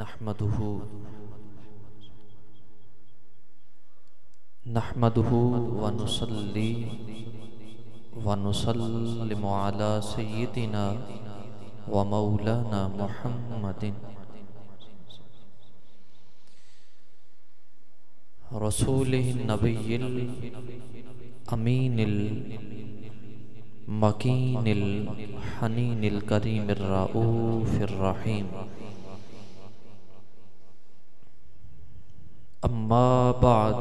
نحمده ونصلي ونسلم على سيدنا ومولانا محمد رسوله النبي الأمين المكين الحنين الكريم الرؤوف الرحيم. أما بعد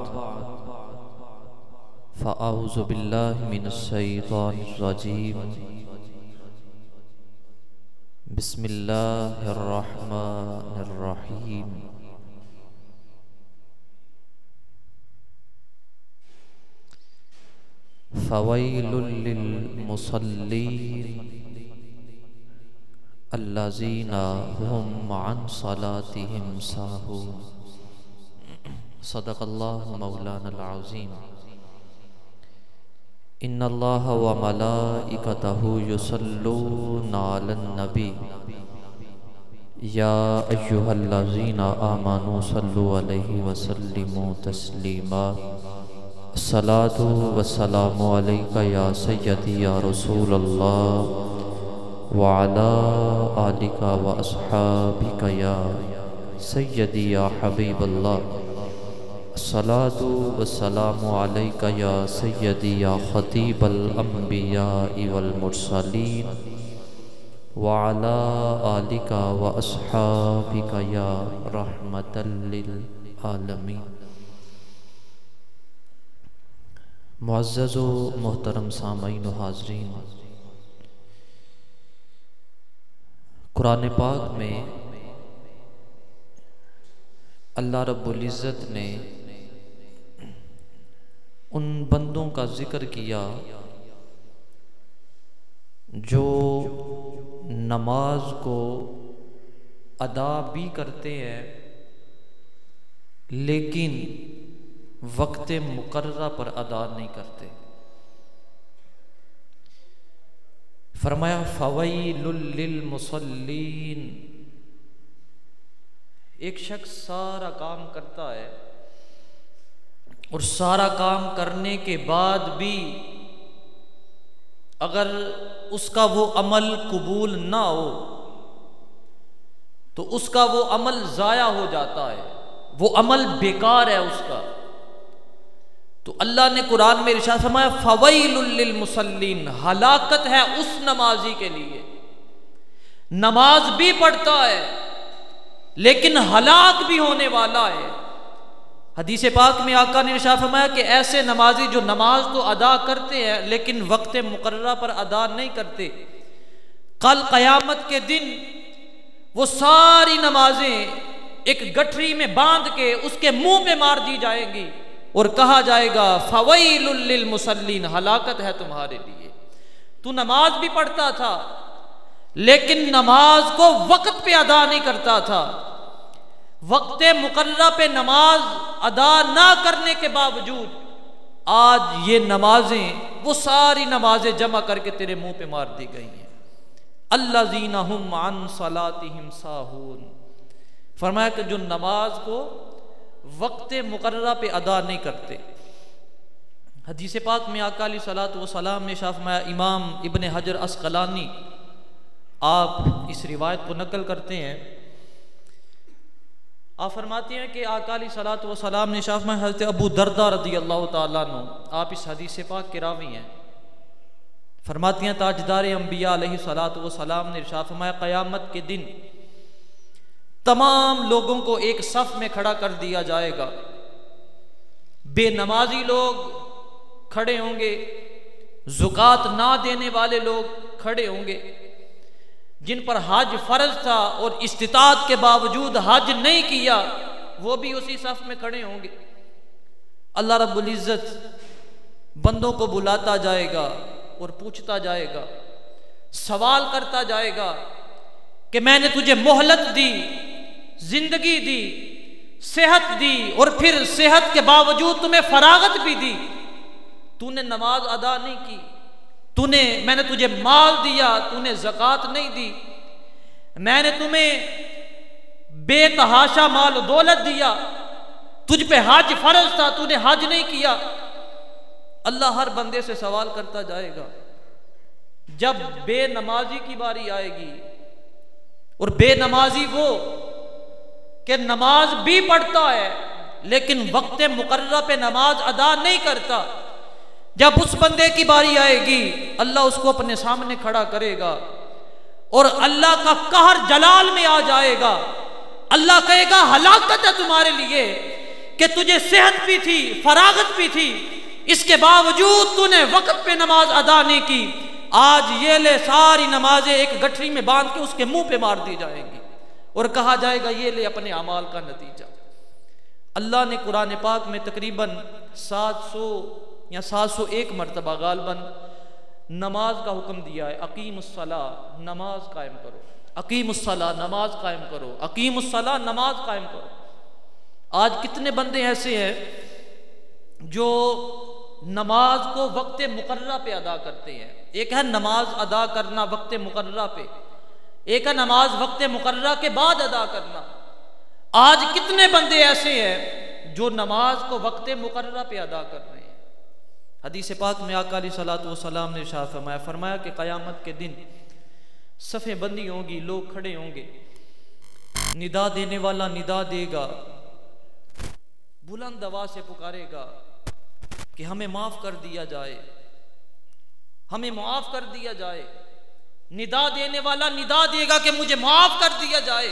فأعوذ بالله من الشيطان الرجيم. بسم الله الرحمن الرحيم. فويل للمصلين الذين هم عن صلاتهم ساهون. صدق الله مولانا العظيم. ان الله وملائكته يصلون على النبي يا ايها الذين امنوا صلوا عليه وسلموا تسليما. الصلاة والسلام عليك يا سيدي يا رسول الله وعلى آلك وأصحابك يا سيدي يا حبيب الله. الصلاة والسلام عليك يا سيدي يا خطيب الأنبياء والمرسلين وعلى آلك وأصحابك يا رحمة للعالمين. معزز و محترم سامعین و حاضرین، قرآن پاک میں اللہ رب العزت نے ان بندوں کا ذکر کیا جو نماز کو ادا بھی کرتے ہیں لیکن وقت مقررہ پر ادا نہیں کرتے. فرمایا فویل للمصلین. ایک شخص سارا کام کرتا ہے اور سارا کام کرنے کے بعد بھی اگر اس کا وہ عمل قبول نہ ہو تو اس کا وہ عمل ضائع ہو جاتا ہے، وہ عمل بیکار ہے اس کا. تو اللہ نے قرآن میں ارشاد فرمایا فویل للمصلین، ہلاکت ہے اس نمازی کے لیے. نماز بھی پڑھتا ہے لیکن ہلاک بھی ہونے والا ہے. حدیث پاک میں آقا نے ارشاد فرمایا کہ ایسے نمازی جو نماز تو ادا کرتے ہیں لیکن وقت مقررہ پر ادا نہیں کرتے، کل قیامت کے دن وہ ساری نمازیں ایک گٹھری میں باندھ کے اس کے منہ پہ مار دی جائیں گی اور کہا جائے گا فویل للمصلین، ہلاکت ہے تمہارے لیے. تو نماز بھی پڑھتا تھا لیکن نماز کو وقت پہ ادا نہیں کرتا تھا. وقت مقررہ پہ نماز ادا نہ کرنے کے باوجود آج یہ نمازیں، وہ ساری نمازیں جمع کر کے تیرے منہ پہ مار دی گئی ہیں. الذین هم عن صلاتهم ساہون. فرمایا کہ جو نماز کو وقت مقررہ پہ ادا نہیں کرتے. حدیث پاک میں آقا علیہ الصلوۃ والسلام نے ارشاد فرمایا، امام ابن حجر عسقلانی آپ اس روایت کو نقل کرتے ہیں. آپ فرماتے ہیں کہ آقا علیہ الصلوۃ والسلام نے ارشاد فرمایا، حضرت ابو درداء رضی اللہ تعالیٰ عنہ، آپ اس حدیث پاک کے راوی ہیں، فرماتے ہیں تاجدار انبیاء علیہ الصلوۃ والسلام نے ارشاد فرمایا قیامت کے دن تمام لوگوں کو ایک صف میں کھڑا کر دیا جائے گا. بے نمازی لوگ کھڑے ہوں گے، زکوٰۃ نہ دینے والے لوگ کھڑے ہوں گے، جن پر حج فرض تھا اور استطاعت کے باوجود حج نہیں کیا وہ بھی اسی صف میں کھڑے ہوں گے. اللہ رب العزت بندوں کو بلاتا جائے گا اور پوچھتا جائے گا، سوال کرتا جائے گا کہ میں نے تجھے مہلت دی، زندگی دی، صحت دی اور پھر صحت کے باوجود تمہیں فراغت بھی دی، تو نے نماز ادا نہیں کی، میں نے تجھے مال دیا، تو نے زکوٰۃ نہیں دی، میں نے تمہیں بے تحاشا مال و دولت دیا، تجھ پہ حج فرض تھا، تو نے حج نہیں کیا۔ اللہ ہر بندے سے سوال کرتا جائے گا۔ جب بے نمازی کی باری آئے گی، اور بے نمازی وہ کہ نماز بھی پڑھتا ہے لیکن وقت مقررہ پہ نماز ادا نہیں کرتا، جب اس بندے کی باری آئے گی اللہ اس کو اپنے سامنے کھڑا کرے گا اور اللہ کا قہر جلال میں آ جائے گا۔ اللہ کہے گا ہلاکت ہے تمہارے لیے کہ تجھے صحت بھی تھی، فراغت بھی تھی، اس کے باوجود تو نے وقت پہ نماز ادا نہیں کی۔ آج یہ لے ساری نمازیں ایک گٹھری میں باندھ کے اس کے منہ پہ مار دی جائیں گی اور کہا جائے گا یہ لے اپنے اعمال کا نتیجہ۔ اللہ نے قرآن پاک میں تقریباً 700 یا 701 مرتبہ غالباً نماز کا حکم دیا ہے۔ اقیم الصلاۃ، نماز قائم کرو، اقیم الصلاۃ، نماز قائم کرو، اقیم الصلاۃ، نماز قائم کرو۔ آج کتنے بندے ایسے ہیں جو نماز کو وقت مقررہ پہ ادا کرتے ہیں۔ ایک ہے نماز ادا کرنا وقت مقررہ پہ، ایک ہے نماز وقت مقررہ کے بعد ادا کرنا۔ آج کتنے بندے ایسے ہیں جو نماز کو وقت مقررہ پہ ادا کر رہے ہیں۔ حدیث پاک میں آقا علیہ الصلوۃ والسلام نے ارشاد فرمایا کہ قیامت کے دن صفیں بندی ہوں گی، لوگ کھڑے ہوں گے، ندا دینے والا ندا دے گا، بلند آواز سے پکارے گا کہ ہمیں معاف کر دیا جائے، ہمیں معاف کر دیا جائے۔ ندا دینے والا ندا دے گا کہ مجھے معاف کر دیا جائے۔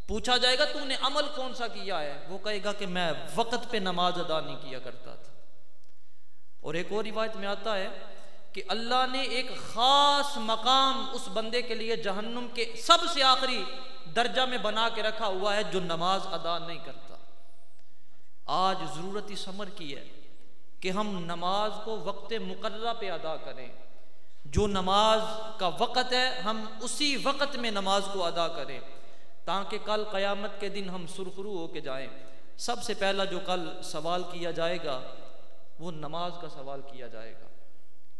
پوچھا جائے گا تو نے عمل کون سا کیا ہے؟ وہ کہے گا کہ میں وقت پہ نماز ادا نہیں کیا کرتا تھا۔ اور ایک اور روایت میں آتا ہے کہ اللہ نے ایک خاص مقام اس بندے کے لیے جہنم کے سب سے آخری درجہ میں بنا کے رکھا ہوا ہے جو نماز ادا نہیں کرتا۔ آج ضرورت اس امر کی ہے کہ ہم نماز کو وقت مقررہ پہ ادا کریں۔ جو نماز کا وقت ہے ہم اسی وقت میں نماز کو ادا کریں تاکہ کل قیامت کے دن ہم سرخرو ہو کے جائیں۔ سب سے پہلا جو کل سوال کیا جائے گا وہ نماز کا سوال کیا جائے گا۔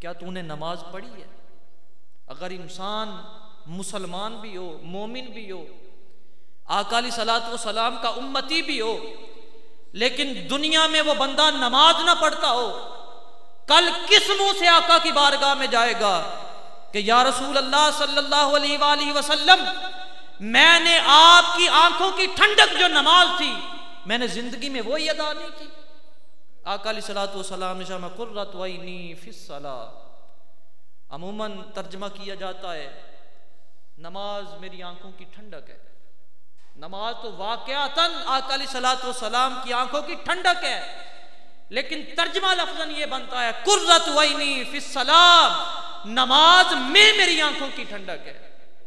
کیا تو نے نماز پڑھی ہے؟ اگر انسان مسلمان بھی ہو، مومن بھی ہو، آقا علیہ الصلوۃ والسلام کا امتی بھی ہو، لیکن دنیا میں وہ بندہ نماز نہ پڑھتا ہو، کل کس منہ سے آقا کی بارگاہ میں جائے گا کہ یا رسول اللہ صلی اللہ علیہ وآلہ وسلم، میں نے آپ کی آنکھوں کی ٹھنڈک جو نماز تھی میں نے زندگی میں وہی ادا نہیں کی۔ آقا علیہ الصلوۃ والسلام نے فرمایا قرۃ عینی فی الصلاۃ، عموماً ترجمہ کیا جاتا ہے نماز میری آنکھوں کی ٹھنڈک ہے۔ نماز تو واقعتاً آقا علیہ الصلوۃ والسلام کی آنکھوں کی ٹھنڈک ہے، لیکن ترجمہ لفظاً یہ بنتا ہے قرۃ عینی فی الصلاۃ، نماز میں میری آنکھوں کی ٹھنڈک ہے۔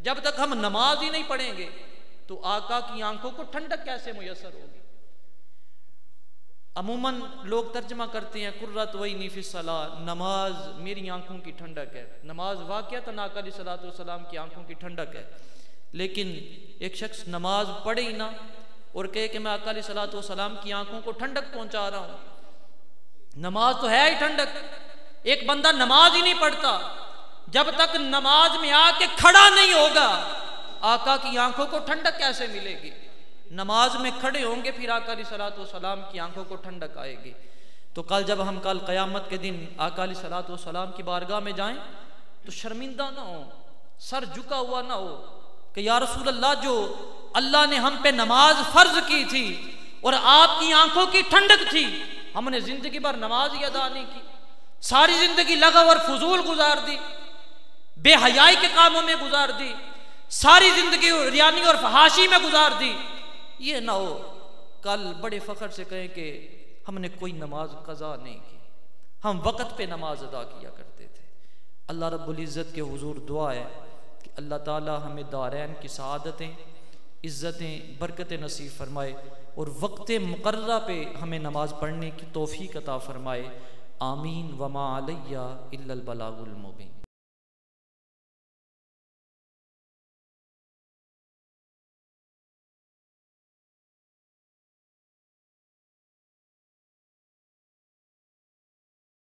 جب تک ہم نماز ہی نہیں پڑھیں گے تو آقا کی آنکھوں کو ٹھنڈک کیسے میسر ہوگی؟ عموماً لوگ ترجمہ کرتے ہیں قرۃ عینی فی الصلاۃ، نماز میری آنکھوں کی ٹھنڈک ہے۔ نماز واقعتاً آقا علیہ الصلوۃ والسلام کی آنکھوں کی ٹھنڈک ہے، لیکن ایک شخص نماز پڑھے ہی نہ اور کہے کہ میں آقا علیہ الصلوۃ والسلام کی آنکھوں کو ٹھنڈک پہنچا رہا ہوں۔ نماز تو ہے ہی ٹھنڈک۔ ایک بندہ نماز ہی نہیں پڑھتا، جب تک نماز میں آ کے کھڑا نہیں ہوگا آقا کی آنکھوں کو ٹھنڈک کیسے ملے گی؟ نماز میں کھڑے ہوں گے پھر آقا علیہ الصلوۃ والسلام کی آنکھوں کو ٹھنڈک آئے گی۔ تو کل قیامت کے دن آقا علیہ الصلوۃ والسلام کی بارگاہ میں جائیں تو شرمندہ نہ ہو، سر جھکا ہوا نہ ہو کہ یا رسول اللہ، جو اللہ نے ہم پہ نماز فرض کی تھی اور آپ کی آنکھوں کی ٹھنڈک تھی، ہم نے زندگی بھر نماز ہی ادا نہیں کی، ساری زندگی لغو اور فضول گزار دی، بے حیائی کے کاموں میں گزار دی، ساری زندگی ریانی اور فحاشی میں گزار دی۔ یہ نہ ہو کل بڑے فخر سے کہیں کہ ہم نے کوئی نماز قضا نہیں کی، ہم وقت پہ نماز ادا کیا کرتے تھے۔ اللہ رب العزت کے حضور دعا ہے کہ اللہ تعالی ہمیں دارین کی سعادتیں، عزتیں، برکتیں نصیب فرمائے اور وقت مقررہ پہ ہمیں نماز پڑھنے کی توفیق عطا فرمائے۔ آمین۔ وما علیہ الا البلاغ المبین۔